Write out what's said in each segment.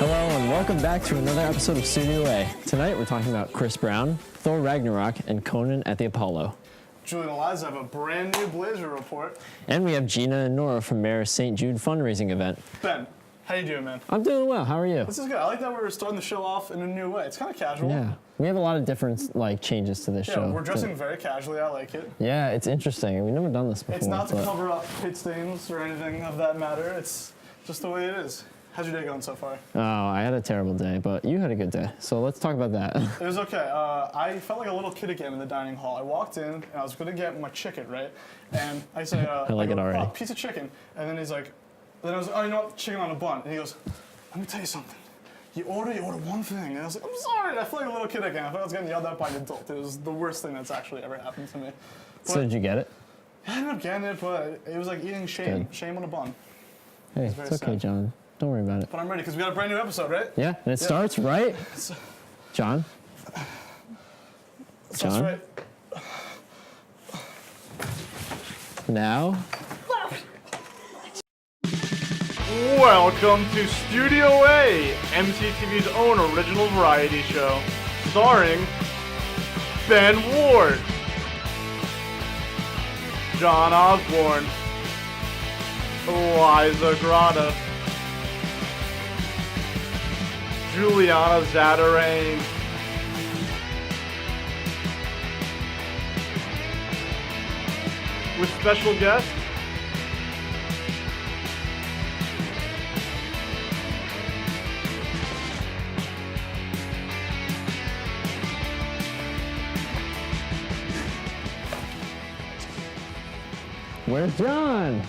Hello and welcome back to another episode of Studio A. Tonight we're talking about Chris Brown, Thor Ragnarok, and Conan at the Apollo. Julie and Eliza have a brand new Blazer report. And we have Gina and Norah from Marist St. Jude fundraising event. Ben, how you doing, man? I'm doing well. How are you? This is good. I like that we're starting the show off in a new way. It's kind of casual. Yeah. We have a lot of different changes to this show. Yeah, we're dressing very casually. I like it. Yeah, it's interesting. We've never done this before. It's not to cover up pit stains or anything of that matter. It's just the way it is. How's your day going so far? Oh, I had a terrible day, but you had a good day. So let's talk about that. It was okay. I felt like a little kid again in the dining hall. I walked in and I was going to get my chicken, right? And I say, I like it already. Oh, piece of chicken. And then he's like, then I was, oh, you know what? Chicken on a bun. And he goes, let me tell you something. You order one thing. And I was like, I'm sorry. I felt like a little kid again. I felt like I was getting yelled at by an adult. It was the worst thing that's actually ever happened to me. But, So did you get it? I ended up getting it, but it was like eating shame. Good. Shame on a bun. Hey, it's okay, sad. John. Don't worry about it. But I'm ready because we got a brand new episode, right? Yeah, and it starts right. John? John? Right. Now? Welcome to Studio A, MCTV's own original variety show, starring Ben Ward, John Osborne, Eliza Grata, Juliana Zatarain, with special guest Where's John?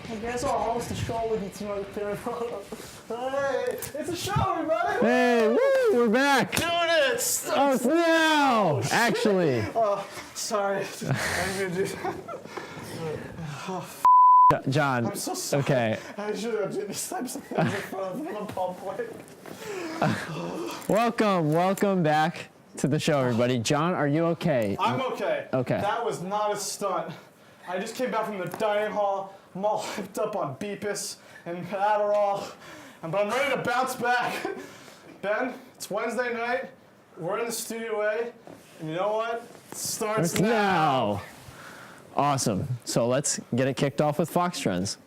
I guess I'll host the show with you tonight. Hey, it's a show, everybody! Hey, woo, we're back. Doing it! Oh, it's now, actually. Oh, sorry. I'm gonna do that. John, I'm so sorry. okay. I should have done these types of things in front of public. Welcome back to the show, everybody. John, are you okay? I'm okay. Okay. That was not a stunt. I just came back from the dining hall. I'm all hyped up on Beepus and Adderall, but I'm ready to bounce back. Ben, it's Wednesday night. We're in the Studio A, and you know what? It starts now. Awesome. So let's get it kicked off with Fox Trends.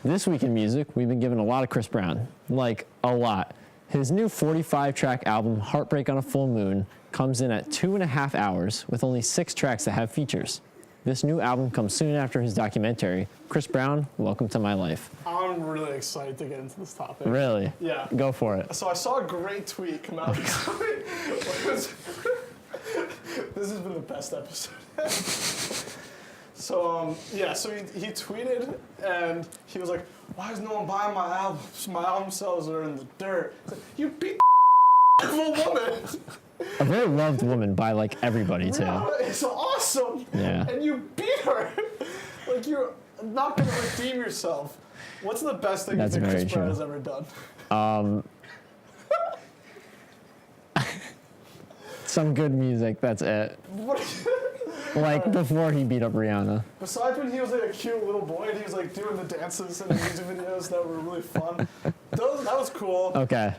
This week in music, we've been given a lot of Chris Brown, like a lot. His new 45-track album, Heartbreak on a Full Moon, comes in at 2.5 hours with only 6 tracks that have features. This new album comes soon after his documentary, Chris Brown, Welcome to My Life. I'm really excited to get into this topic. Really? Yeah. Go for it. So I saw a great tweet come out. This has been the best episode. So so he tweeted and he was like, "Why is no one buying my albums? My album sales are in the dirt." Like, you beat the woman. A very loved woman by everybody too. Yeah, it's awesome. Yeah. And you beat her. Like you're not gonna redeem yourself. What's the best thing you think Chris Brown has ever done? Some good music, that's it. Before he beat up Rihanna. Besides when he was a cute little boy and he was doing the dances and the music videos that were really fun. That was cool. Okay.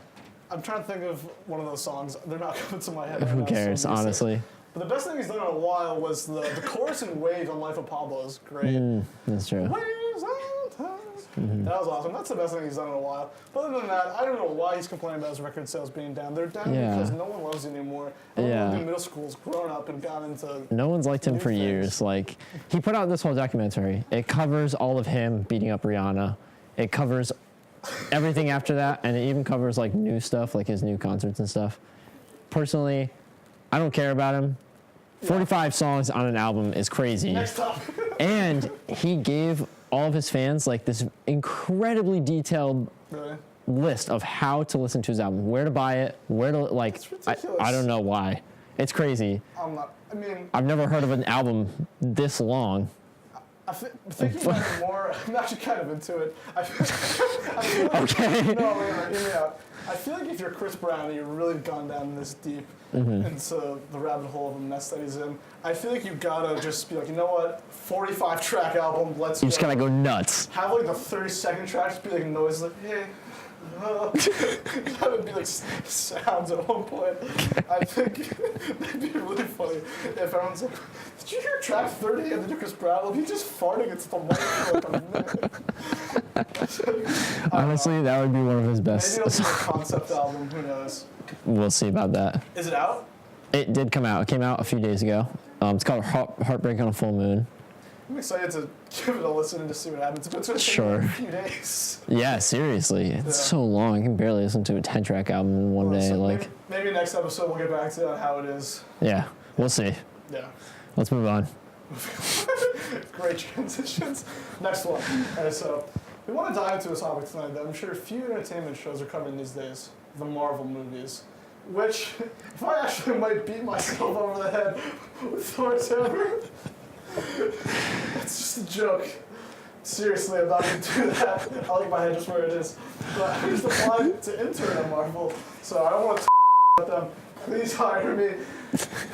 I'm trying to think of one of those songs. They're not coming to my head. Who cares, honestly? But the best thing he's done in a while was the chorus in Waves on Life of Pablo is great. That's true. Waves on time. That was awesome. That's the best thing he's done in a while. But other than that, I don't know why he's complaining about his record sales being down. They're down because no one loves him anymore. Everyone in middle school's grown up and gone into No one's liked him for years. He put out this whole documentary. It covers all of him beating up Rihanna. It covers everything after that, and it even covers new stuff, his new concerts and stuff. Personally, I don't care about him. 45 songs on an album is crazy. Next topic. And he gave all of his fans this incredibly detailed list of how to listen to his album, where to buy it, where to It's ridiculous. I don't know why. It's crazy. I'm not. I mean, I've never heard of an album this long. Thinking about it more, I'm actually kind of into it. I feel like, Okay. No, wait, hear me out. I feel like if you're Chris Brown and you've really gone down this deep into the rabbit hole of a mess that he's in, I feel like you gotta just be like, you know what, 45 track album, let's You just gotta go nuts. have like the 30-second track just be like noise like, hey. That would be like sounds at one point. I think that'd be really funny if everyone's like, did you hear track 30 and then Chris Brown will be just farting into the mic for like a minute. Honestly, that would be one of his best. Maybe it'll be a concept album, who knows. We'll see about that. Is it out? It did come out. It came out a few days ago. It's called Heartbreak on a Full Moon. I'm excited to give it a listen and to see what happens. But it's going to take Sure. like a few days. Yeah, seriously. It's so long. I can barely listen to a 10-track album in one day. So Like, maybe next episode we'll get back to how it is. yeah, we'll see. Yeah. Let's move on. Great transitions. Next one. All right, so we want to dive into a topic tonight that I'm sure few entertainment shows are covering these days, the Marvel movies. Which, if I actually might beat myself over the head with Thor's hammer, it's just a joke. Seriously, I'm not going to do that. I like my head just where it is. But I just applied to intern at Marvel, so I don't want to at them. Please hire me.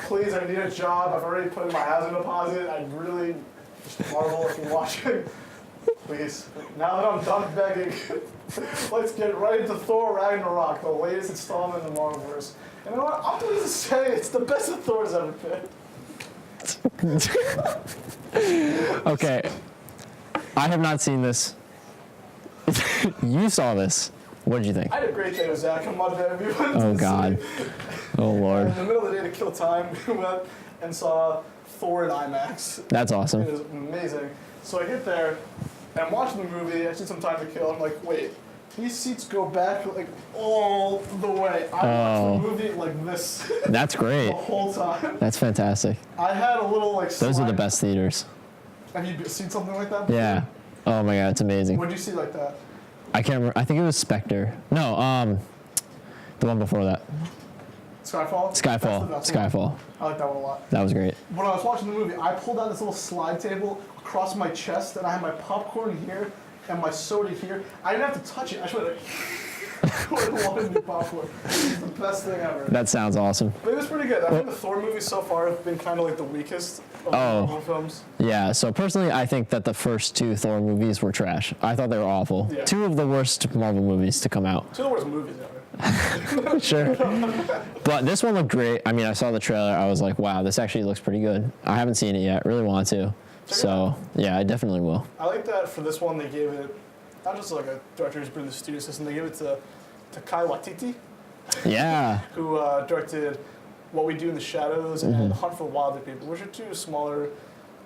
Please, I need a job. I've already put in my housing deposit. I really, just Marvel, if you're watching, please. Now that I'm done begging, let's get right into Thor Ragnarok, the latest installment in the Marvelverse. And you know what? I'm pleased to say it's the best that Thor's ever been. Okay. I have not seen this. You saw this. What did you think? I had a great day with Zach on Monday. We went to Oh, the God. city. Oh, Lord. In the middle of the day to kill time, we went and saw Thor in IMAX. That's awesome. It was amazing. So I get there, and I'm watching the movie. I see some time to kill. I'm like, wait, these seats go back like all the way. I watched the movie like this That's great. the whole time. That's fantastic. I had a little like. Those are the slide- best theaters. Have you seen something like that before? Yeah. Oh, my God. It's amazing. What did you see like that? I can't remember. I think it was Spectre. No, the one before that. Skyfall. Skyfall. That's the best one. Skyfall. I like that one a lot. That was great. When I was watching the movie, I pulled out this little slide table across my chest, and I had my popcorn here and my soda here. I didn't have to touch it. I just went like, wanted new popcorn. It was the best thing ever. That sounds awesome. But it was pretty good. I think the Thor movies so far have been kind of like the weakest of the Marvel films. Yeah, so personally, I think that the first two Thor movies were trash. I thought they were awful. Yeah. Two of the worst Marvel movies to come out. Two of the worst movies ever. Sure. But this one looked great. I mean, I saw the trailer. I was like, wow, this actually looks pretty good. I haven't seen it yet. Really want to. So, yeah, I definitely will. I like that for this one they gave it, not just like a director who's been in the studio system, they gave it to Kai Waititi, Yeah. who directed What We Do in the Shadows and The Hunt for the Wilder People, which are two smaller,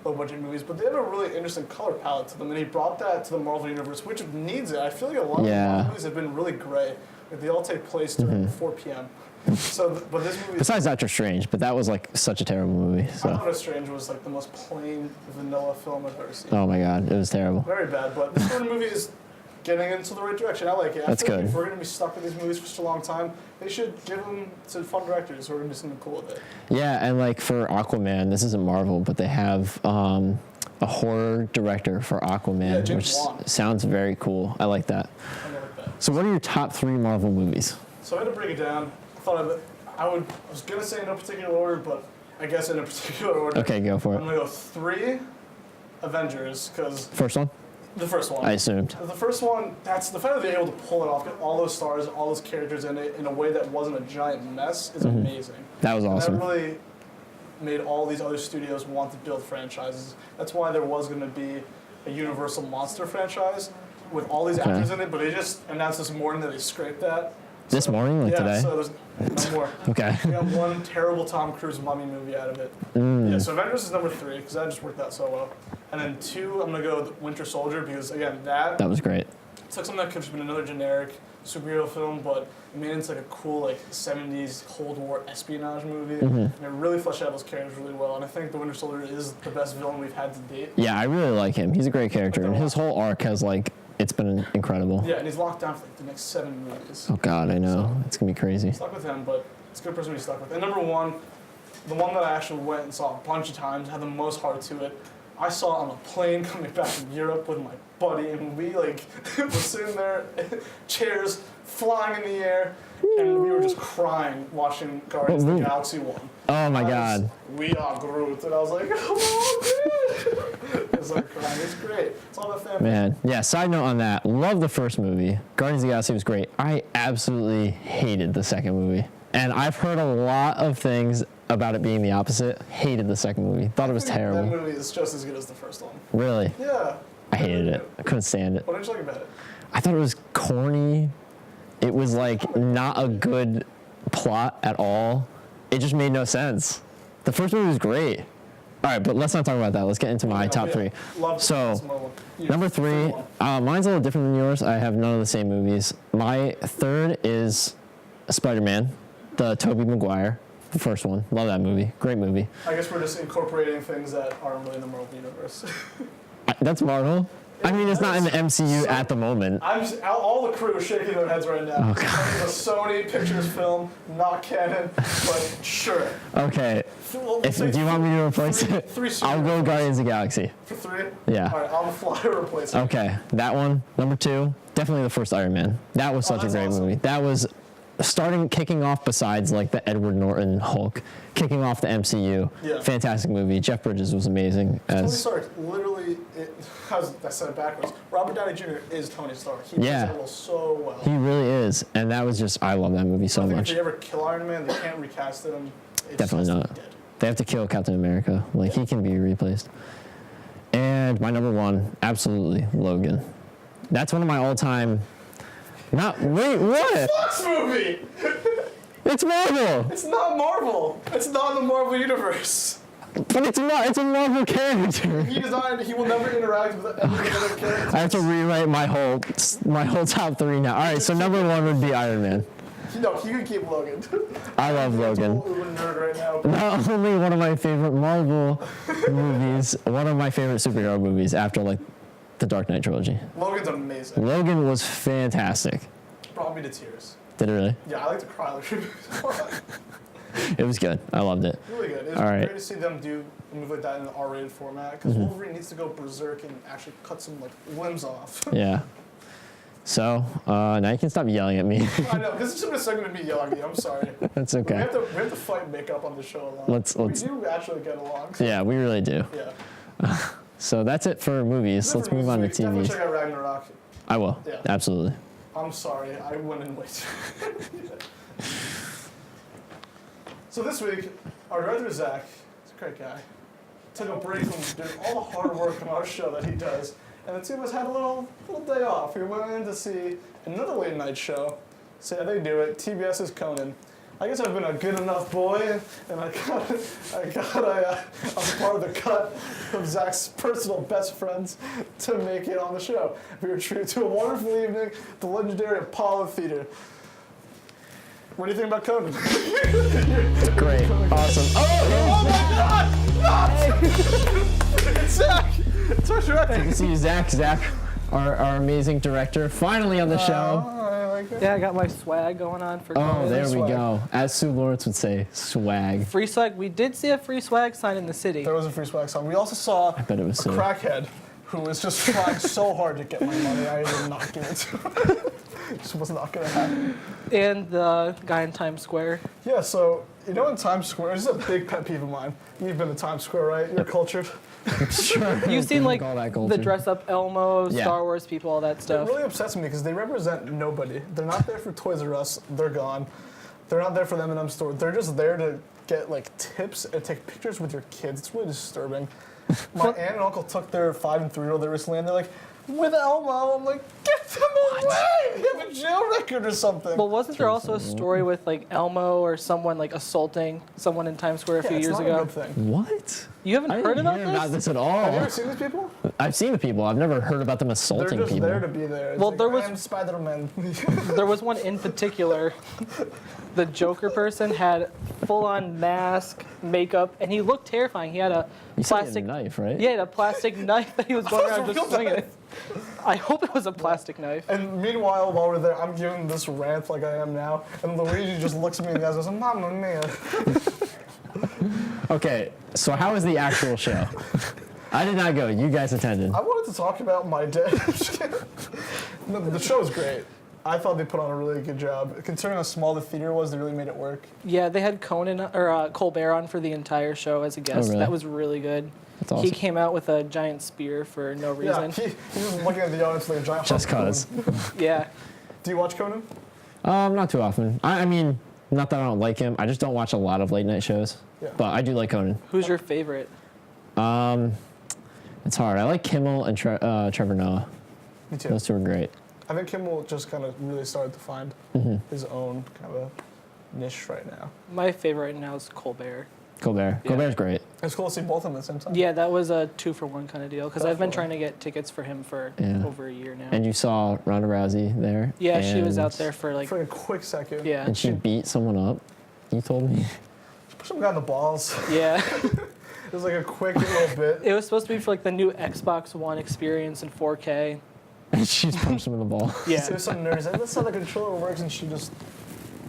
low-budget movies, but they have a really interesting color palette to them, and he brought that to the Marvel Universe, which needs it. I feel like a lot of the Marvel movies have been really gray. Like, they all take place during 4 p.m. So, but this movie... Besides Doctor Strange, but that was like such a terrible movie. I So. thought Strange was like the most plain, vanilla film I've ever seen. Oh my God, it was terrible. Very bad, but this kind of movie is getting into the right direction. I like it. That's I feel like good. if we're going to be stuck with these movies for such a long time, they should give them to fun directors who are going to do something cool with it. Yeah, and like for Aquaman, this isn't Marvel, but they have a horror director for Aquaman, James which Wan. sounds very cool. I like that. I like that. So what are your top 3 Marvel movies? So I had to break it down. I was going to say in no particular order, but I guess in a particular order. Okay, go for I'm it. going to go 3 Avengers, because First one? the first one. I assumed. The first one, that's the fact that they're able to pull it off, get all those stars, all those characters in it in a way that wasn't a giant mess is amazing. That was And awesome. that really made all these other studios want to build franchises. That's why there was going to be a Universal Monster franchise with all these actors in it, but they just announced this morning that they scraped that. This morning, like yeah, today? so there's no more. Okay. We got one terrible Tom Cruise mummy movie out of it. Yeah, so Avengers is number 3 because that just worked out so well. And then 2, I'm gonna go with Winter Soldier because again that That was great. took something that could have just been another generic superhero film, but it made it into like a cool like 70s Cold War espionage movie, and it really fleshed out those characters really well. And I think the Winter Soldier is the best villain we've had to date. Yeah, I really like him. He's a great character, and his whole arc has like, it's been incredible. Yeah, and he's locked down for like the next 7 movies. Oh God, I know. It's gonna be crazy. Stuck with him, but it's a good person to be stuck with. And number 1, the one that I actually went and saw a bunch of times, had the most heart to it. I saw it on a plane coming back from Europe with my buddy, and we like were sitting there, chairs flying in the air, and we were just crying watching Guardians of the Galaxy 1. Oh my God. We are Groot, and I was like, oh, man. It was like crying. It's great. It's all about family. Man, yeah, side note on that. Love the first movie. Guardians of the Galaxy was great. I absolutely hated the second movie. And I've heard a lot of things about it being the opposite. Hated the second movie. Thought it was terrible. That movie is just as good as the first one. Really? Yeah. I hated it. I couldn't stand it. What did you like about it? I thought it was corny. It was like not a good plot at all. It just made no sense. The first movie was great. All right, but let's not talk about that. Let's get into my top three. So, number three, mine's a little different than yours. I have none of the same movies. My third is Spider-Man, the Tobey Maguire, the first one. Love that movie. Great movie. I guess we're just incorporating things that aren't really in the Marvel universe. That's Marvel. I mean, it's not in the MCU at the moment. All the crew is shaking their heads right now. Oh, God. It's a Sony Pictures film, not canon, but sure. Okay. Do you want me to replace it? I'll go Guardians of the Galaxy. For three? Yeah. All right, on the fly, replace it. Okay, that one. Number two, definitely the first Iron Man. That was such a great movie. That was kicking off besides like the Edward Norton Hulk, kicking off the MCU. Yeah. Fantastic movie. Jeff Bridges was amazing. Tony Stark, literally, I said it backwards. Robert Downey Jr. is Tony Stark. He does that role so well. He really is, and that was just, I love that movie so much. If they ever kill Iron Man, they can't recast him. Definitely not. Dead. They have to kill Captain America. Like, he can be replaced. And my number one, absolutely, Logan. That's one of my all-time... Wait, what? Fox movie! It's Marvel! It's not Marvel! It's not in the Marvel universe! But it's a Marvel character. He will never interact with any other characters. I have to rewrite my whole top three now. All right, so number one would be Iron Man. No, he can keep Logan. I love Logan. Nerd right now. Not only one of my favorite Marvel movies, one of my favorite superhero movies after like the Dark Knight trilogy. Logan's amazing. Logan was fantastic. Brought me to tears. Did it really? Yeah, I like to cry like It was good. I loved it. Really good. It was great to see them do a movie like that in an R-rated format because Wolverine needs to go berserk and actually cut some like limbs off. Yeah. So now you can stop yelling at me. I know, this is just a segment of me yelling at you. I'm sorry. That's okay. We have to fight makeup on the show a lot. We do actually get along. Yeah, we really do. Yeah. So that's it for movies. Let's move on to TVs. Definitely check out Ragnarok. I will. Yeah. Absolutely. I'm sorry, I went in late. So this week, our director Zach, he's a great guy, took a break from doing all the hard work on our show that he does, and the two of us had a little day off. We went in to see another late night show. See how they do it. TBS's Conan. I guess I've been a good enough boy, and I was part of the cut of Zach's personal best friends to make it on the show. We were treated to a wonderful evening at the legendary Apollo Theater. What do you think about Conan? Great. Awesome. Oh my God! No! It's Zach! It's our director. Good to see you, Zach. Zach, our amazing director, finally on the show. Yeah, I got my swag going on for Conan. Oh, there we swag. go. As Sue Lawrence would say, swag. Free swag. We did see a free swag sign in the city. There was a free swag sign. We also saw I bet it was a crackhead who was just trying so hard to get my money. I did not give it to him. It just was not going to happen. And the guy in Times Square. Yeah, so, in Times Square, this is a big pet peeve of mine. You've been to Times Square, right? You're cultured. Sure. You've seen like all that the dress up Elmo, Yeah. Star Wars people, all that It stuff. really upsets me because they represent nobody. They're not there for Toys R Us. They're gone. They're not there for the M&M store. They're just there to get like tips and take pictures with your kids. It's really disturbing. My aunt and uncle took their 5 and 3-year-old there recently, and they're like, with Elmo. I'm like, get them away! You have a jail record or something. Well, wasn't there also a story with like Elmo or someone like assaulting someone in Times Square a few years it's not ago? a good thing. What? You haven't I heard didn't about hear this? about this at Have you all. ever seen these people? I've seen the people. I've never heard about them They're assaulting just people. there to be there. It's Well, like, there was- I'm Spider-Man. There was one in particular. The Joker person had full-on mask, makeup, and he looked terrifying. He had a You said he had plastic a knife, right? Yeah, he had a plastic knife that he was going around That's a just real swinging knife. it. I hope it was a plastic knife. And meanwhile, while we're there, I'm giving this rant like I am now, and Luigi just looks at me and goes, Mamma mia. Okay, so how was the actual show? I did not go. You guys attended. I wanted to talk about my day. No, the show was great. I thought they put on a really good job. Considering how small the theater was, they really made it work. Yeah, they had Colbert on for the entire show as a guest. really? That was really good. That's awesome. He came out with a giant spear for no reason. Yeah, he was looking at the audience like a giant. Just cause. Yeah. Do you watch Conan? Not too often. I mean, not that I don't like him. I just don't watch a lot of late night shows. Yeah. But I do like Conan. Who's your favorite? It's hard. I like Kimmel and Trevor Noah. Me too. Those two are great. I think Kimmel just kind of really started to find his own kind of niche right now. My favorite right now is Colbert. Colbert. Yeah. Colbert's great. It's cool to see both of them at the same time. Yeah, that was a 2-for-1 kind of deal because I've been Definitely. trying to get tickets for him for Yeah. over a year now. And you saw Ronda Rousey there. Yeah, she was and- out there for like, For a quick second. yeah. And she beat someone up. You told me. Push some guy in the balls. Yeah. It was like a quick little bit. It was supposed to be for like the new Xbox One experience in 4K. And she's punched him in the ball. Yeah. There's some nerds. Like, that's how the controller works, and she just.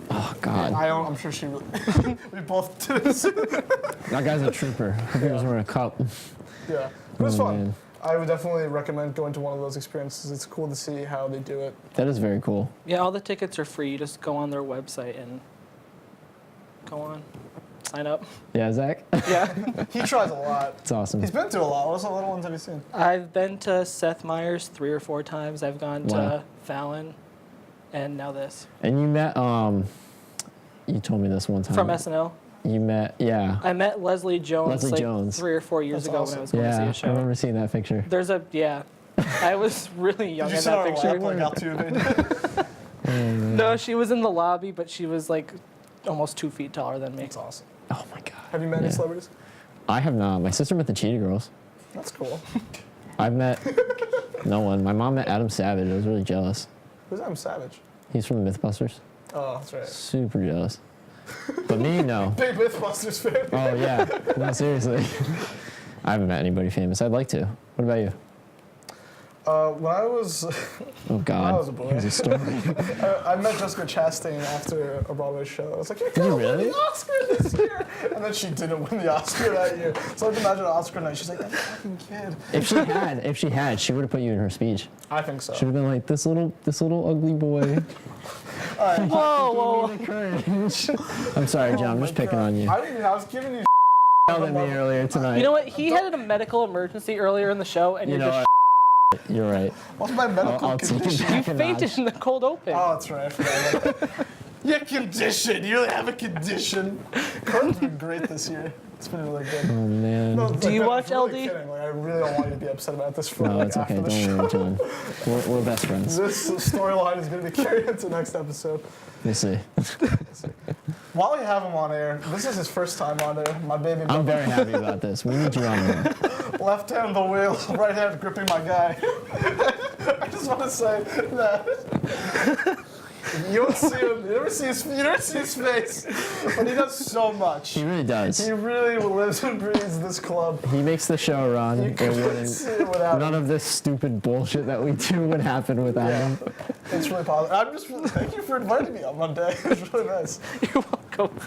Oh God. I'm sure she. We both did it. That guy's a trooper. I think he was wearing a cup. Yeah, it was Oh, fun. man. I would definitely recommend going to one of those experiences. It's cool to see how they do it. That is very cool. Yeah, all the tickets are free. You just go on their website and go on. Sign up. Yeah, Zach? Yeah. He tries a lot. It's awesome. He's been through a lot. What other ones have you seen? I've been to Seth Meyers 3 or 4 times. I've gone to Wow. Fallon and now this. And you met, you told me this one time. From SNL. You met, yeah. I met Leslie Jones Leslie like Jones. 3 or 4 years That's ago awesome. when I was going to see Yeah, a I show. remember seeing that picture. There's a, yeah. I was really young Did you in sit that on her picture. lap like Altuve? No, she was in the lobby, but she was like almost 2 feet taller than me. That's awesome. Oh my God. Have you met any Yeah. celebrities? I have not. My sister met the Cheetah Girls. That's cool. I've met no one. My mom met Adam Savage. I was really jealous. Who's Adam Savage? He's from the Mythbusters. Oh, that's right. Super jealous. But me, no. Big Mythbusters fan. Oh yeah. No, seriously. I haven't met anybody famous. I'd like to. What about you? When I was, Oh God. I was a boy. There's a story. I met Jessica Chastain after a Broadway show. I was like, you're you gonna win really? the Oscar this year. And then she didn't win the Oscar that year. So I can imagine an Oscar night. She's like, that fucking kid. If she had, she would have put you in her speech. I think so. Should have been like this little ugly boy. All right. Whoa, whoa. Courage. I'm sorry, John. I'm just picking on you. I was giving you Yelled at me earlier tonight. You know what? He had a medical emergency earlier in the show, and You you're know just what? You're right. what's my medical I'll take condition? it back a fainted notch. in the cold open. Oh, that's right. I forgot about that. Your condition. You really have a condition. Coden's been great this year. It's been really good. Oh man. No, Do you Ben, watch I'm really LD? kidding. Like, I really don't want you to be upset about this for No, like, it's okay. after the Don't show. worry, John. We're best friends. This storyline is going to be carried into next episode. We'll see. While we have him on air, this is his first time on air. My baby I'm very happy about this. We need you on there. left hand the wheel, right hand gripping my guy. I just want to say that you don't see him. You never see his face, but he does so much. He really does. He really lives and breathes this club. He makes the show run. You It couldn't wouldn't. see it without None him. of this stupid bullshit that we do would happen without Yeah. him. It's really positive. I'm just really, thank you for inviting me on Monday. It's really nice. You're welcome.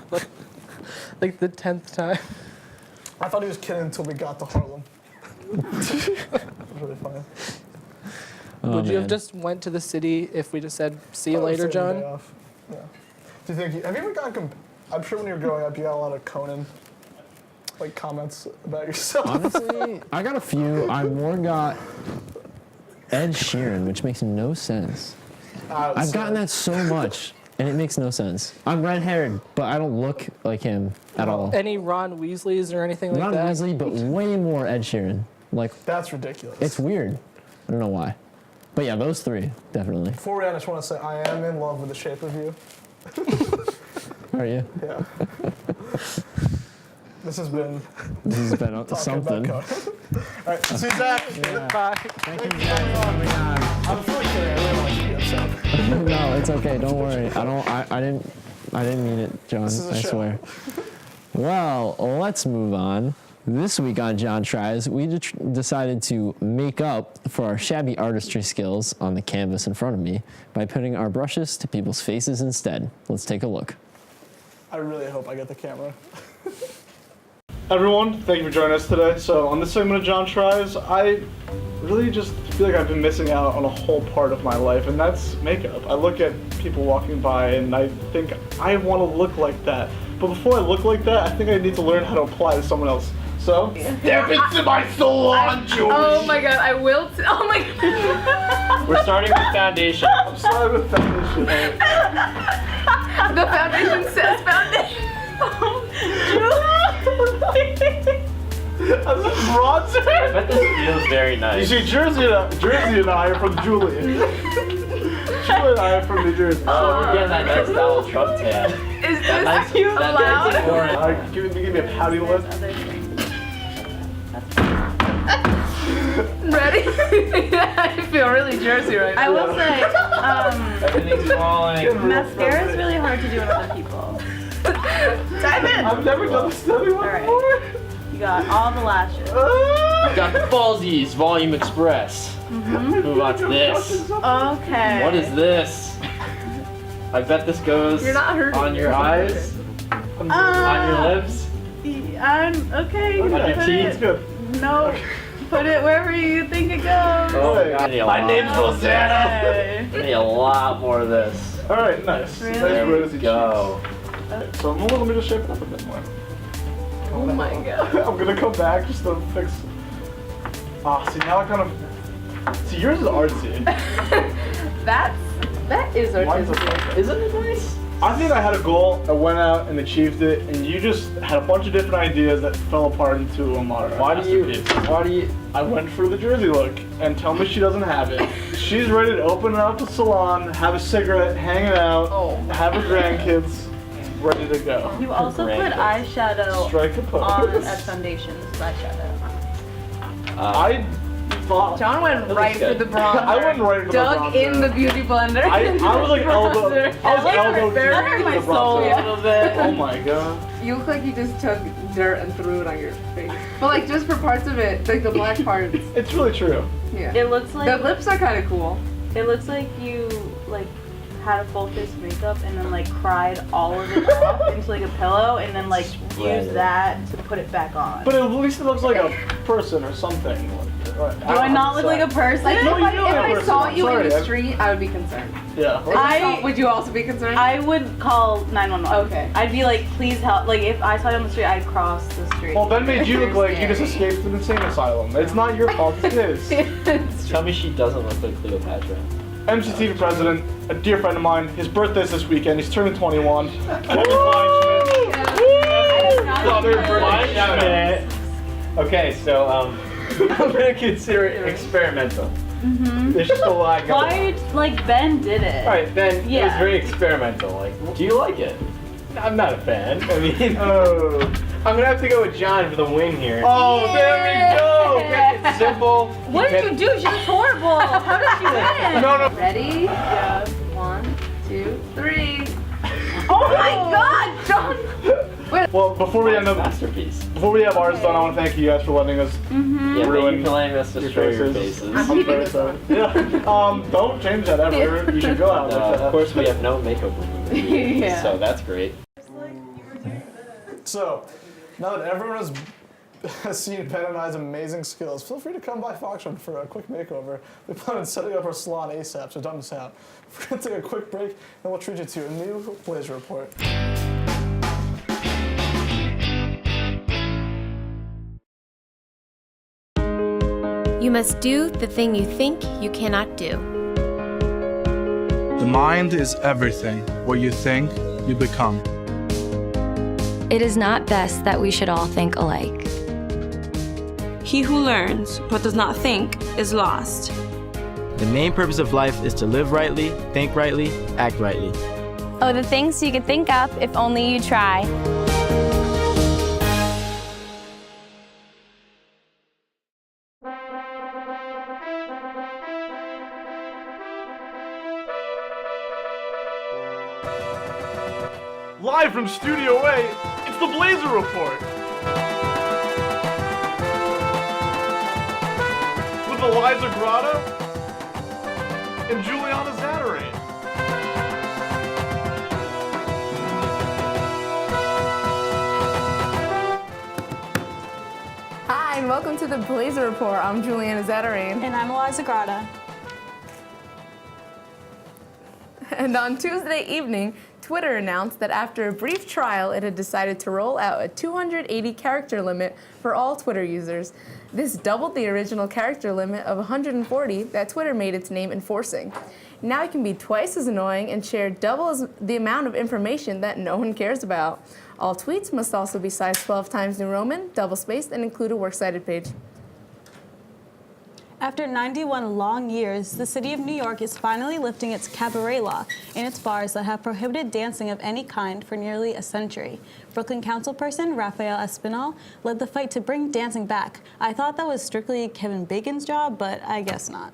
Like the 10th time. I thought he was kidding until we got to Harlem. It was really funny. Oh, Would you have man. just went to the city if we just said, see you I was later, taking the John? day off. Yeah. Do you think? Have you ever gotten? I'm sure when you were growing up, you got a lot of Conan, like comments about yourself. Honestly, I got a few. I more got Ed Sheeran, which makes no sense. I've gotten that so much, and it makes no sense. I'm red-haired, but I don't look like him at all. Any Ron Weasleys or anything like Not that? Weasley, but way more Ed Sheeran. Like, That's ridiculous. it's weird. I don't know why. But yeah, those three, definitely. Before we end, I just want to say I am in love with The Shape of You. How are you? Yeah. This has been This has been talking something. about Conan. All right, see you, Zach. Yeah. Bye. Thank you guys for coming on. I'm really kidding. I really want you to be upset. No, it's okay. Don't worry. I didn't mean it, John. This is a I show. swear. Well, let's move on. This week on John Tries, we decided to make up for our shabby artistry skills on the canvas in front of me by putting our brushes to people's faces instead. Let's take a look. I really hope I get the camera. Everyone, thank you for joining us today. So on this segment of Jawn Tries, I really just feel like I've been missing out on a whole part of my life, and that's makeup. I look at people walking by and I think I want to look like that. But before I look like that, I think I need to learn how to apply to someone else. So, step into my salon, Julie! Oh my god, I will. Oh my god. We're starting with foundation. I'm sorry with foundation. The foundation says foundation. That's a bronzer. I bet this feels very nice. You see, Jersey and I are from Julie. Julie and I are from New Jersey. Oh, we're getting that nice Donald Trump tan. Is this allowed? Alright, give me a pouty lip. Ready? I feel really Jersey right now. I will say, Everything's falling. mascara is really hard to do on other people. Dive in. I've never done this to anyone Alright. before. You got all the lashes. Got the Falsies Volume Express. Move on to this. Okay. What is this? I bet this goes You're not hurting. on your eyes, on your lips, Okay. on your put teeth. It's good. It, no. Put it wherever you think it goes. Oh my god. My name's Rosanna. Okay. I need a lot more of this. Alright, nice. Really? Nice There rosy we go. cheeks. So let me just shape it up a bit more. Oh my god. I'm gonna come back just to fix. See now I kind of. See, yours is artsy. That is Mine's artistic. Isn't it nice? I think I had a goal, I went out and achieved it, and you just had a bunch of different ideas that fell apart into a modern masterpiece. I went for the Jersey look, and tell me she doesn't have it. She's ready to open up a salon, have a cigarette, hang out, have her grandkids, ready to go. You also put Great. eyeshadow Strike a on pose. as foundation. This is eyeshadow. I thought. John went That right looks for good. the bronzer. I went right for the Dug bronzer. in the beauty blender. I was like elbow deep That in hurt my the soul a bronzer. little bit. Oh my god. You look like you just took dirt and threw it on your face. But like just for parts of it, like the black parts. It's really true. Yeah. It looks The like lips are kind of cool. it looks like you like had a full face of makeup and then like cried all of it off into like a pillow and then like used that to put it back on. But at least it looks like a person or something. Do I not look like a person? Like No, if you I, do look if like a I person. saw I'm you sorry, in the I- street, I would be concerned. Yeah. Would you also be concerned? I would call 911. Okay. I'd be like, please help. Like if I saw you on the street, I'd cross the street. Well, Ben made you look like you just Scary. escaped an insane asylum. It's not your fault, it's his. Tell me she doesn't look like Cleopatra. MCTV president, a dear friend of mine, his birthday's this weekend, he's turning 21. Okay, so I'm gonna consider it experimental. There's just a lot going on. Why? Like Ben did it. All right, then it was Yeah. very experimental. Like, do you like it? I'm not a fan. I mean, Oh. I'm gonna have to go with John for the win here. Oh, There we go. It's simple. What did you do? She was horrible. How did she win? No. Ready? Yeah. 1, 2, 3. Oh my God, John. Well, before we have Masterpiece. ours done, I want to thank you guys for letting us Yeah, thank you ruin for letting us destroy your faces. I'm very sorry. Yeah. Don't change that ever. You should go out like that. Of course, we have no makeup remover here, Yeah. so that's great. So, now that everyone has seen Ben and I's amazing skills, feel free to come by Foxrun for a quick makeover. We plan on setting up our salon ASAP, so don't miss out. We're going to take a quick break, and we'll treat you to a new Blazer Report. You must do the thing you think you cannot do. The mind is everything. What you think, you become. It is not best that we should all think alike. He who learns but does not think is lost. The main purpose of life is to live rightly, think rightly, act rightly. Oh, the things you could think up if only you try. Live from Studio A, it's the Blazer Report. With Eliza Grata and Juliana Zatarain. Hi, and welcome to the Blazer Report. I'm Juliana Zetterine. And I'm Eliza Grata. And on Tuesday evening, Twitter announced that after a brief trial, it had decided to roll out a 280 character limit for all Twitter users. This doubled the original character limit of 140 that Twitter made its name enforcing. Now it can be twice as annoying and share double as the amount of information that no one cares about. All tweets must also be size 12 times New Roman, double-spaced, and include a works cited page. After 91 long years, the city of New York is finally lifting its cabaret law in its bars that have prohibited dancing of any kind for nearly a century. Brooklyn councilperson Raphael Espinal led the fight to bring dancing back. I thought that was strictly Kevin Bacon's job, but I guess not.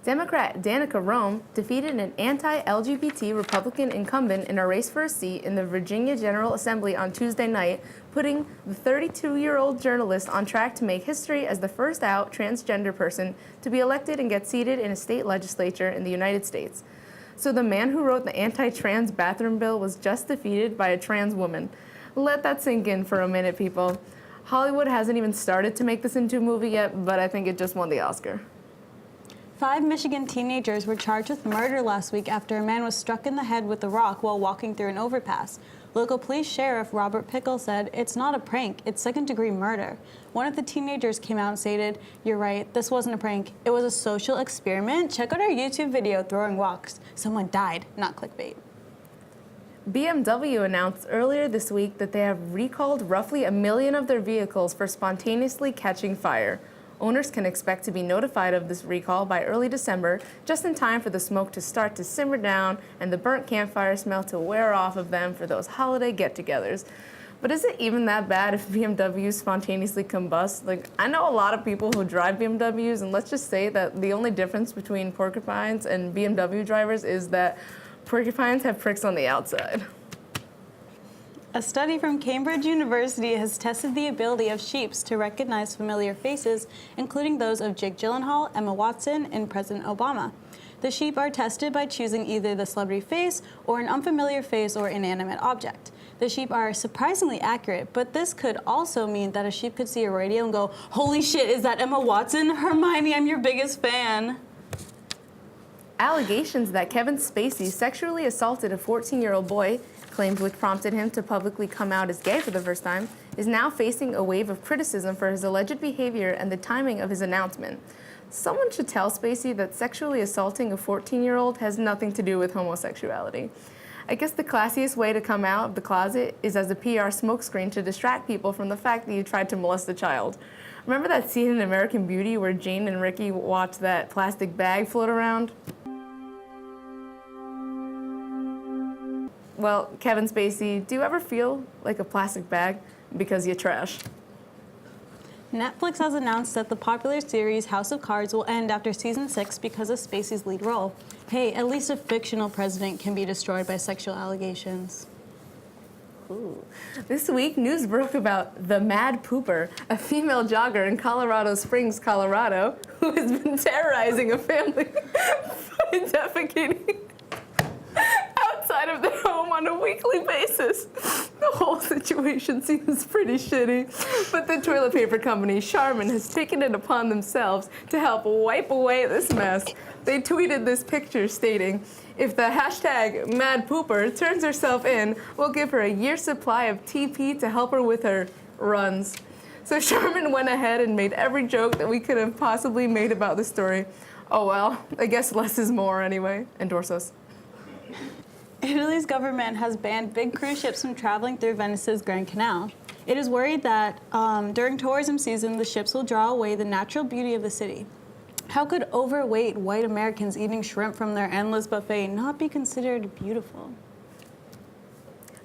Democrat Danica Rome defeated an anti-LGBT Republican incumbent in a race for a seat in the Virginia General Assembly on Tuesday night, putting the 32-year-old journalist on track to make history as the first out transgender person to be elected and get seated in a state legislature in the United States. So the man who wrote the anti-trans bathroom bill was just defeated by a trans woman. Let that sink in for a minute, people. Hollywood hasn't even started to make this into a movie yet, but I think it just won the Oscar. 5 Michigan teenagers were charged with murder last week after a man was struck in the head with a rock while walking through an overpass. Local police sheriff Robert Pickle said, "It's not a prank, it's second-degree murder." One of the teenagers came out and stated, "You're right, this wasn't a prank. It was a social experiment. Check out our YouTube video, Throwing Rocks. Someone died, not clickbait." BMW announced earlier this week that they have recalled roughly 1 million of their vehicles for spontaneously catching fire. Owners can expect to be notified of this recall by early December, just in time for the smoke to start to simmer down and the burnt campfire smell to wear off of them for those holiday get-togethers. But is it even that bad if BMWs spontaneously combust? Like, I know a lot of people who drive BMWs, and let's just say that the only difference between porcupines and BMW drivers is that porcupines have pricks on the outside. A study from Cambridge University has tested the ability of sheep to recognize familiar faces, including those of Jake Gyllenhaal, Emma Watson, and President Obama. The sheep are tested by choosing either the celebrity face or an unfamiliar face or inanimate object. The sheep are surprisingly accurate, but this could also mean that a sheep could see a radio and go, "Holy shit, is that Emma Watson? Hermione, I'm your biggest fan." Allegations that Kevin Spacey sexually assaulted a 14-year-old boy, claims which prompted him to publicly come out as gay for the first time, is now facing a wave of criticism for his alleged behavior and the timing of his announcement. Someone should tell Spacey that sexually assaulting a 14-year-old has nothing to do with homosexuality. I guess the classiest way to come out of the closet is as a PR smokescreen to distract people from the fact that you tried to molest a child. Remember that scene in American Beauty where Jane and Ricky watched that plastic bag float around? Well, Kevin Spacey, do you ever feel like a plastic bag because you're trash? Netflix has announced that the popular series House of Cards will end after season 6 because of Spacey's lead role. Hey, at least a fictional president can be destroyed by sexual allegations. Ooh. This week, news broke about the Mad Pooper, a female jogger in Colorado Springs, Colorado, who has been terrorizing a family by defecating outside of their home on a weekly basis. The whole situation seems pretty shitty, but the toilet paper company Charmin has taken it upon themselves to help wipe away this mess. They tweeted this picture stating, "If the hashtag Mad Pooper turns herself in, we'll give her a year's supply of TP to help her with her runs." So Charmin went ahead and made every joke that we could have possibly made about the story. Oh well, I guess less is more anyway. Endorse us. Italy's government has banned big cruise ships from traveling through Venice's Grand Canal. It is worried that during tourism season, the ships will draw away the natural beauty of the city. How could overweight white Americans eating shrimp from their endless buffet not be considered beautiful?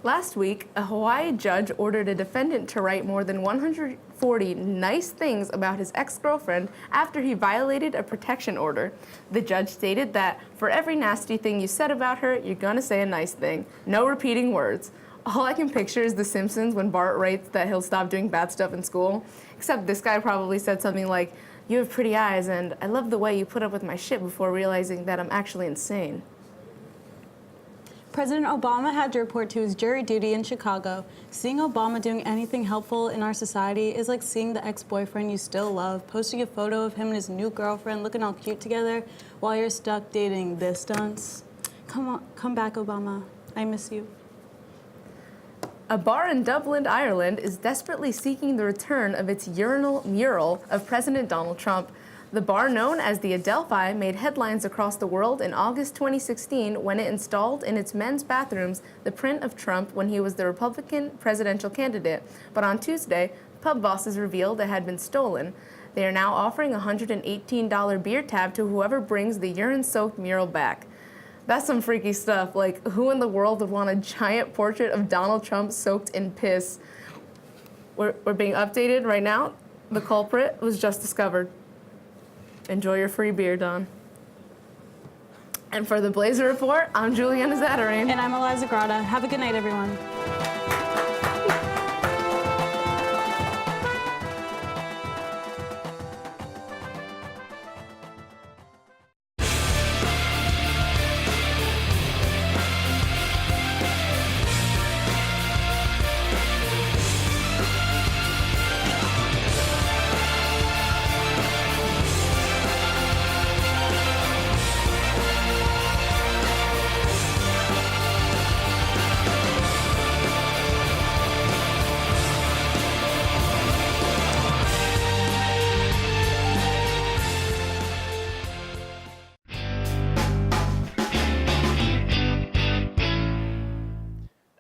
Last week, a Hawaii judge ordered a defendant to write more than 140 nice things about his ex-girlfriend after he violated a protection order. The judge stated that for every nasty thing you said about her, you're gonna say a nice thing. No repeating words. All I can picture is The Simpsons when Bart writes that he'll stop doing bad stuff in school. Except this guy probably said something like, "You have pretty eyes, and I love the way you put up with my shit before realizing that I'm actually insane." President Obama had to report to his jury duty in Chicago. Seeing Obama doing anything helpful in our society is like seeing the ex-boyfriend you still love posting a photo of him and his new girlfriend looking all cute together while you're stuck dating this dunce. Come on, come back, Obama. I miss you. A bar in Dublin, Ireland is desperately seeking the return of its urinal mural of President Donald Trump. The bar, known as the Adelphi, made headlines across the world in August 2016 when it installed in its men's bathrooms the print of Trump when he was the Republican presidential candidate. But on Tuesday, pub bosses revealed it had been stolen. They are now offering a $118 beer tab to whoever brings the urine-soaked mural back. That's some freaky stuff. Like, who in the world would want a giant portrait of Donald Trump soaked in piss? We're being updated right now. The culprit was just discovered. Enjoy your free beer, Don. And for the Blazer Report, I'm Juliana Zatarain. And I'm Eliza Grata. Have a good night, everyone.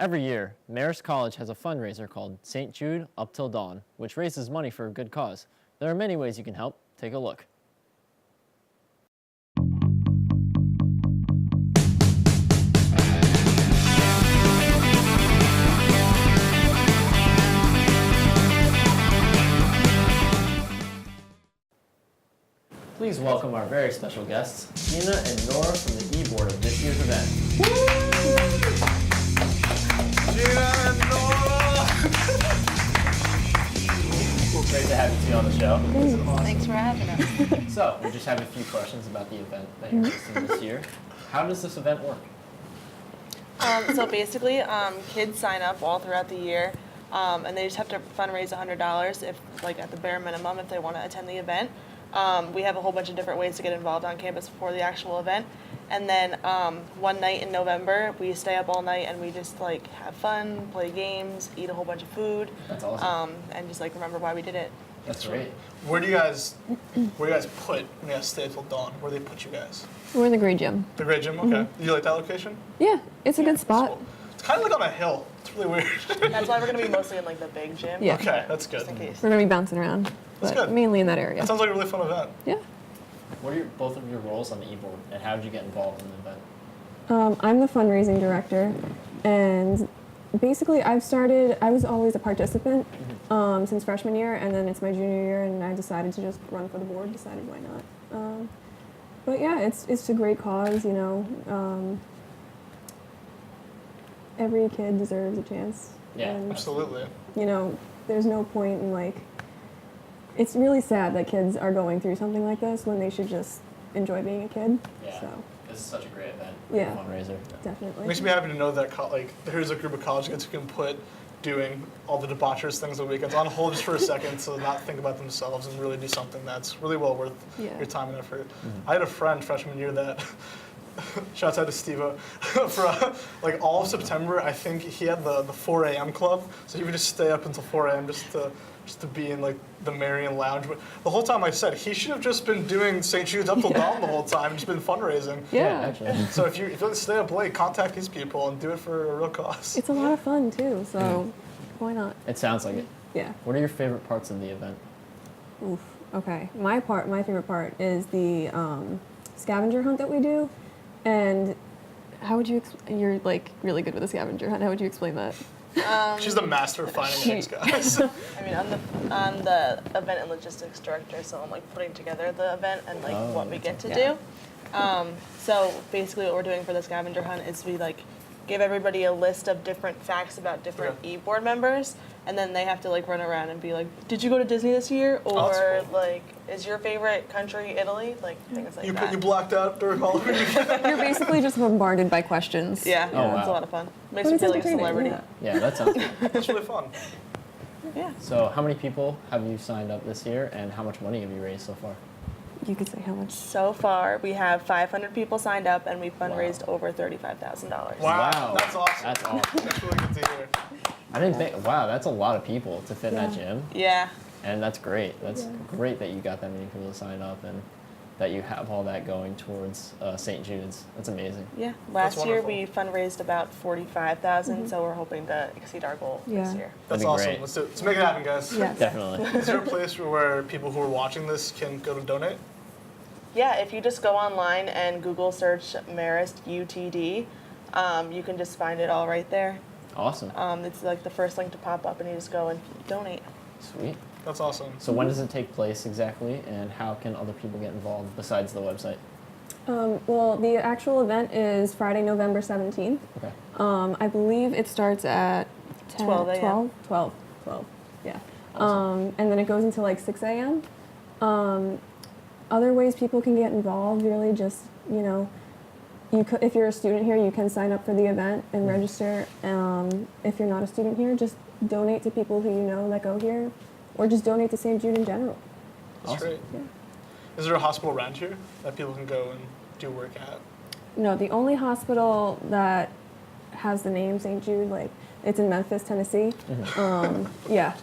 Every year, Marist College has a fundraiser called St. Jude Up Till Dawn, which raises money for a good cause. There are many ways you can help. Take a look. Please welcome our very special guests, Gina and Nora from the e-board of this year's event. Gina and Norah! Great to have you two on the show. Thanks for having us. So, we just have a few questions about the event that you're hosting this year. How does this event work? So basically, kids sign up all throughout the year, and they just have to fundraise $100 if, like, at the bare minimum, if they want to attend the event. We have a whole bunch of different ways to get involved on campus before the actual event. And then one night in November, we stay up all night and we just like have fun, play games, eat a whole bunch of food. That's awesome. And just like remember why we did it. That's great. Where do you guys put when you guys stay till dawn? Where do they put you guys? We're in the Grey Gym. The Grey Gym? Okay. You like that location? Yeah, it's a good spot. Cool. It's kind of like on a hill. It's really weird. That's why we're going to be mostly in like the big gym. Yeah. Okay, that's good. Just in case. We're going to be bouncing around, That's but good. mainly in that area. That sounds like a really fun event. Yeah. What are both of your roles on the e-board, and how did you get involved in the event? I'm the fundraising director, and basically I was always a participant since freshman year, and then it's my junior year, and I decided to just run for the board, decided why not. But yeah, it's a great cause, you know. Every kid deserves a chance. Yeah, and, absolutely. You know, there's no point in like, it's really sad that kids are going through something like this when they should just enjoy being a kid. Yeah. So. This is such a great event. Yeah. Fundraiser. Definitely. It makes me happy to know that here's a group of college kids who can put doing all the debaucherous things on weekends on hold just for a second to not think about themselves and really do something that's really well worth your time and effort. I had a friend freshman year that, shouts out to Steve-O, for like all of September, I think he had the 4 a.m. club, so he would just stay up until 4 a.m. just to be in like the Marion Lounge. But the whole time I said he should have just been doing St. Jude's Up Till Dawn the whole time, just been fundraising. Yeah. Actually. So if you like to stay up late, contact these people and do it for a real cause. It's a lot of fun too, so why not? It sounds like it. Yeah. What are your favorite parts of the event? Oof. Okay. My favorite part is the scavenger hunt that we do, and how would you? You're like really good with a scavenger hunt. How would you explain that? She's the master of finding eggs, guys. I mean, I'm the event and logistics director, so I'm like putting together the event and like what we get to do. So basically, what we're doing for the scavenger hunt is we like give everybody a list of different facts about different e-board members, and then they have to like run around and be like, did you go to Disney this year? Or like, is your favorite country Italy? Like things like that. You blacked out during Halloween? You're basically just bombarded by questions. Yeah, Oh, wow. it's a lot of fun. Makes you feel like a celebrity. Yeah, that sounds good. It's really fun. Yeah. So how many people have you signed up this year, and how much money have you raised so far? You could say how much. So far, we have 500 people signed up, and we've fundraised over $35,000. Wow, that's awesome. That's awesome. That's really good to hear. I didn't think, wow, that's a lot of people to fit in that gym. Yeah. And that's great. That's great that you got that many people to sign up and that you have all that going towards St. Jude's. That's amazing. Yeah. Last year, we fundraised about $45,000, so we're hoping to exceed our goal this year. That's awesome. Let's do it. Let's make it happen, guys. Yes. Definitely. Is there a place where people who are watching this can go to donate? Yeah, if you just go online and Google search Marist UTD, you can just find it all right there. Awesome. It's like the first link to pop up, and you just go and donate. Sweet. That's awesome. So when does it take place exactly, and how can other people get involved besides the website? Well, the actual event is Friday, November 17th. Okay. I believe it starts at 10, 12 a.m. 12, yeah. And then it goes until like 6 a.m. Other ways people can get involved, really just, you know, if you're a student here, you can sign up for the event and register. If you're not a student here, just donate to people who you know that go here, or just donate to St. Jude in general. That's great. Yeah. Is there a hospital around here that people can go and do work at? No, the only hospital that has the name St. Jude, like, it's in Memphis, Tennessee. Yeah.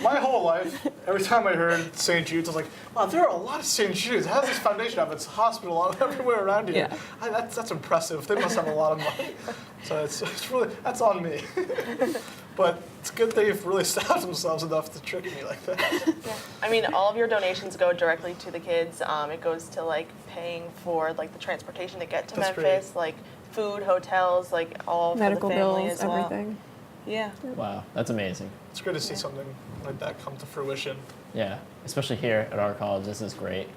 My whole life, every time I heard St. Jude's, I was like, wow, there are a lot of St. Jude's. How does this foundation have its hospital everywhere around here? Yeah. That's impressive. They must have a lot of money. So it's really, that's on me. But it's good they've really stopped themselves enough to trick me like that. Yeah. I mean, all of your donations go directly to the kids. It goes to like paying for like the transportation to get to Memphis, like food, hotels, like all medical for the family bills, as well. everything. Yeah. Wow, that's amazing. It's great to see something like that come to fruition. Yeah, especially here at our college, this is great.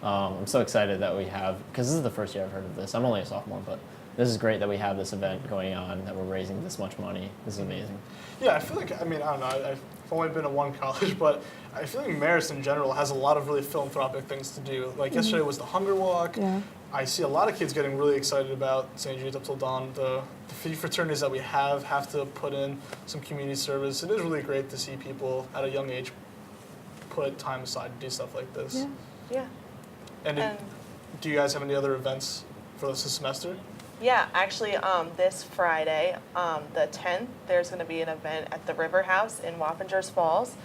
I'm so excited that we have, because this is the first year I've heard of this. I'm only a sophomore, but this is great that we have this event going on, that we're raising this much money. This is amazing. Yeah, I feel like, I mean, I don't know, I've only been to one college, but I feel like Marist in general has a lot of really philanthropic things to do. Like yesterday was the Hunger Walk. Yeah. I see a lot of kids getting really excited about St. Jude Up Till Dawn. The fraternities that we have to put in some community service. It is really great to see people at a young age put time aside to do stuff like this. Yeah. Yeah. And do you guys have any other events for this semester? Yeah, actually, this Friday, the 10th, there's going to be an event at the River House in Wappingers Falls,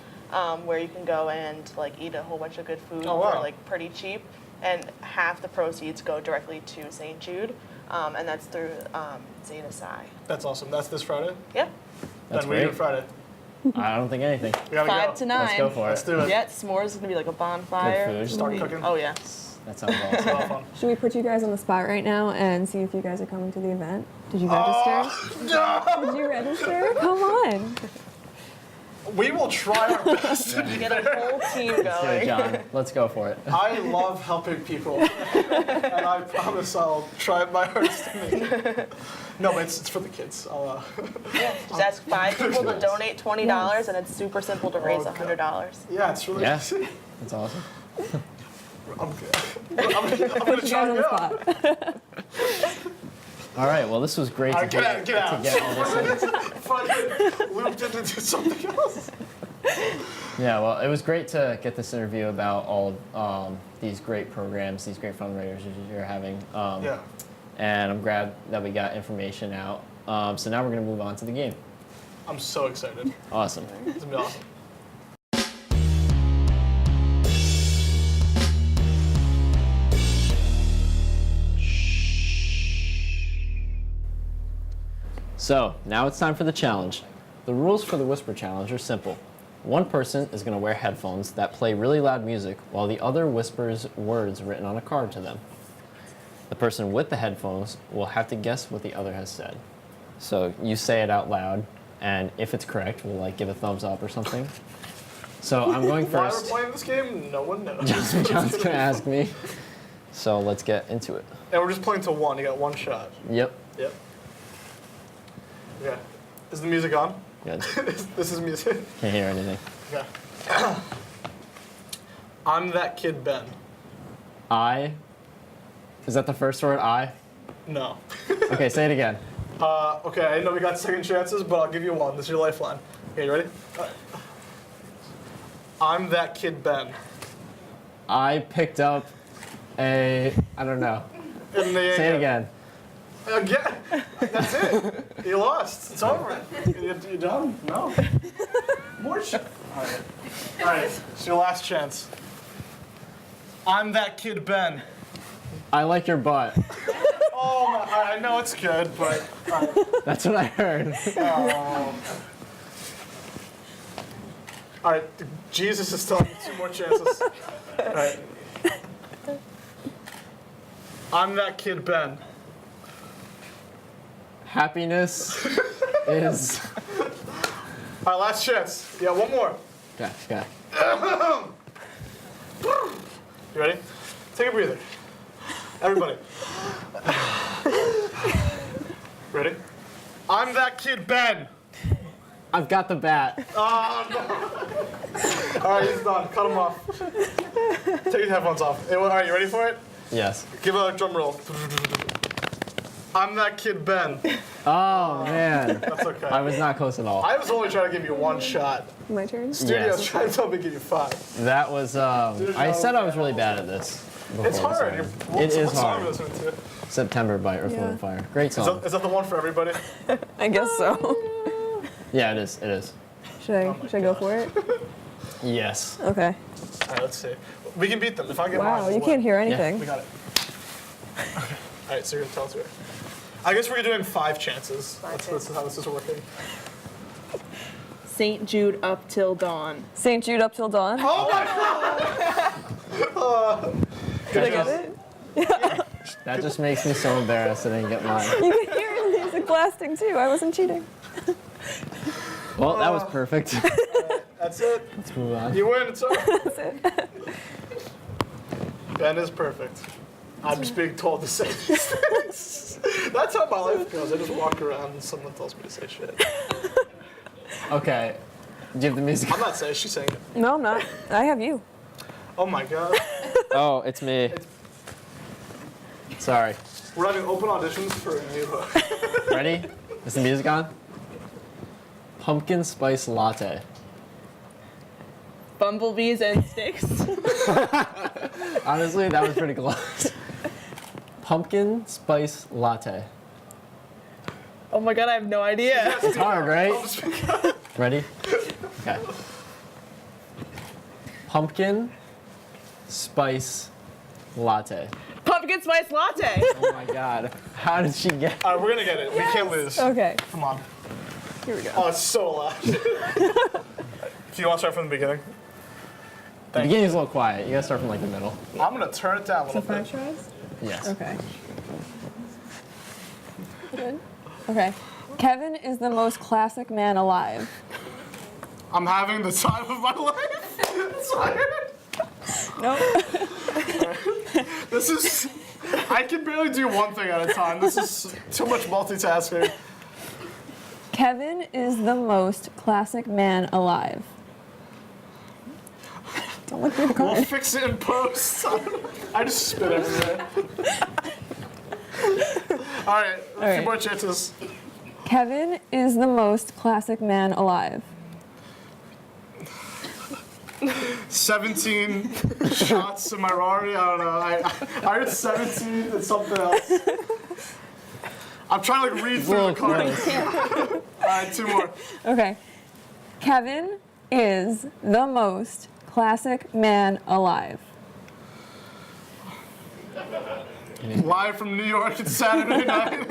where you can go and like eat a whole bunch of good food for like pretty cheap, and half the proceeds go directly to St. Jude, and that's through Zeta Psi. That's awesome. That's this Friday? Yep. That's then we're doing Friday. I don't think anything. We gotta 5 to 9. Let's go for it. Let's do it. Yeah, s'mores is going to be like a bonfire. Good food. Start cooking. Oh, yeah. That sounds awesome. A lot of fun. Should we put you guys on the spot right now and see if you guys are coming to the event? Did you register? No! Did you register? Come on. We will try our best to be Get a there. whole team Let's do it, going. John. Let's go for it. I love helping people, and I promise I'll try my hardest to make it. No, but it's for the kids. Yeah, just ask 5 people to donate $20, and it's super simple to raise $100. Yeah, it's really easy. That's awesome. I'm good. I'm gonna try on it the out. spot. All right, well, this was great to Get out. get all this in. Fucking looped into something else. Yeah, well, it was great to get this interview about all of these great programs, these great fundraisers you're having. Yeah. And I'm glad that we got information out. So now we're going to move on to the game. I'm so excited. Awesome. It's gonna be awesome. So now it's time for the challenge. The rules for the Whisper Challenge are simple. One person is going to wear headphones that play really loud music while the other whispers words written on a card to them. The person with the headphones will have to guess what the other has said. So you say it out loud, and if it's correct, we'll like give a thumbs up or something. So I'm going first. Why we're playing this game, no one knows. John's going to ask me. So let's get into it. And we're just playing to one. You got one shot. Yep. Yep. Okay. Is the music on? Good. This is music. Can't hear anything. Okay. I'm that kid Ben. Is that the first word, I? No. Okay, say it again. Okay, I know we got second chances, but I'll give you one. This is your lifeline. Okay, you ready? All right. I'm that kid Ben. I picked up I don't know. Say it again. Again? That's it. You lost. It's over. You done? No. More shit. All right. It's your last chance. I'm that kid Ben. I like your butt. Oh, I know it's good, but. That's what I heard. Oh. All right, Jesus is telling you 2 more chances. All right. I'm that kid Ben. Happiness is. All right, last chance. Yeah, one more. Okay. You ready? Take a breather. Everybody. Ready? I'm that kid Ben. I've got the bat. Oh, no. All right, he's done. Cut him off. Take your headphones off. Hey, all right, you ready for it? Yes. Give a drum roll. I'm that kid Ben. Oh, man. That's okay. I was not close at all. I was only trying to give you 1 shot. My turn? Studio's Yes. trying to tell me to give you 5. That was, I said I was really bad at this. It's before, hard. so- It is What song are hard. you listening to? September by Earth, Wind & Fire. Great song. Is that the one for everybody? I guess so. Yeah, it is. Should I go for it? Yes. Okay. All right, let's see. We can beat them. If I get Wow, mine, you can't hear anything. We got it. Okay. All right, so you're gonna tell us where. I guess we're doing 5 chances. That's how this is working. St. Jude Up Till Dawn. St. Jude Up Till Dawn. Oh my God! Did I get it? That just makes me so embarrassed I didn't get mine. You can hear the music blasting too. I wasn't cheating. Well, that was perfect. That's it. Let's move on. You win. It's over. That's it. Ben is perfect. I'm just being told to say these things. That's how my life goes. I just walk around and someone tells me to say shit. Okay. Do you have the music? I'm not saying. She's saying it. No, I'm not. I have you. Oh my God. Oh, it's me. Sorry. We're having open auditions for a new. Ready? Is the music on? Pumpkin spice latte. Bumblebees and sticks. Honestly, that was pretty close. Pumpkin spice latte. Oh my God, I have no idea. It's hard, right? Ready? Okay. Pumpkin spice latte. Pumpkin spice latte. Oh my God. How did she get? All right, we're gonna get it. We can't lose. Okay. Come on. Here we go. Oh, it's so loud. Do you want to start from the beginning? The beginning's a little quiet. You gotta start from like the middle. I'm gonna turn it down a little bit. 5 tries? Yes. Okay. Good. Okay. Kevin is the most classic man alive. I'm having the time of my life. Sorry. Nope. This is. I can barely do one thing at a time. This is too much multitasking. Kevin is the most classic man alive. Don't look at your We'll card. fix it in post. I just spit everywhere. All right, a few right. more chances. Kevin is the most classic man alive. 17 shots in my Rari. I don't know. I heard 17 and something else. I'm trying to like read through the cards. All right, 2 more. Okay. Kevin is the most classic man alive. Live from New York, it's Saturday night.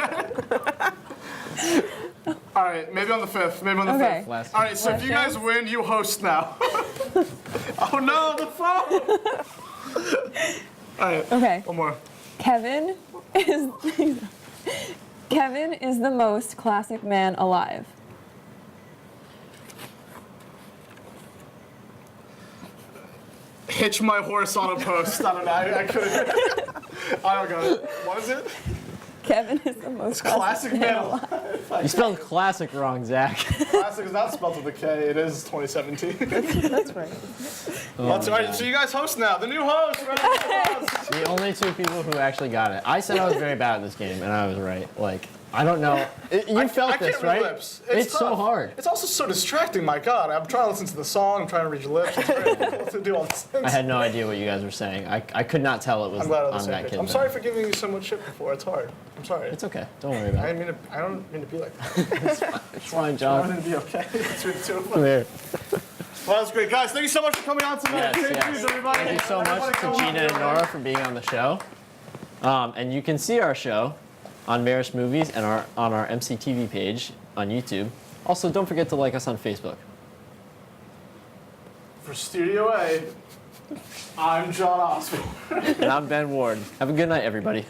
All right, maybe on the 5th. Maybe on the Okay. 5th. All right, so Last if you guys chance. win, you host now. Oh no, the phone! All right, Okay. one more. Kevin is the most classic man alive. Hitch my horse on a post. I don't know. I couldn't. I don't got it. What is it? Kevin is the most Classic man alive. You spelled classic wrong, Zach. Classic is not spelled with a K. It is 2017. That's right. That's right. So you guys host now. The new host. Round of applause. The only two people who actually got it. I said I was very bad at this game, and I was right. Like, I don't know. You felt I this, can't read right? lips. It's so tough. hard. It's also so distracting. My God, I'm trying to listen to the song. I'm trying to read your lips. It's very difficult to do all these things. I had no idea what you guys were saying. I could not tell it was I'm glad on the on same that page. kid. I'm sorry for giving you so much shit before. It's hard. I'm sorry. It's okay. Don't worry about it. I don't mean to be like that. It's fine, I John. want to be okay. Between the two of us. Come here. Well, that's great, guys. Thank you so much for coming on tonight. Yes, Thank you, everybody. Thank you so much to Gina and Nora for being on the show. And you can see our show on Marist Movies and on our MCTV page on YouTube. Also, don't forget to like us on Facebook. For Studio A, I'm John Osborne. And I'm Ben Ward. Have a good night, everybody.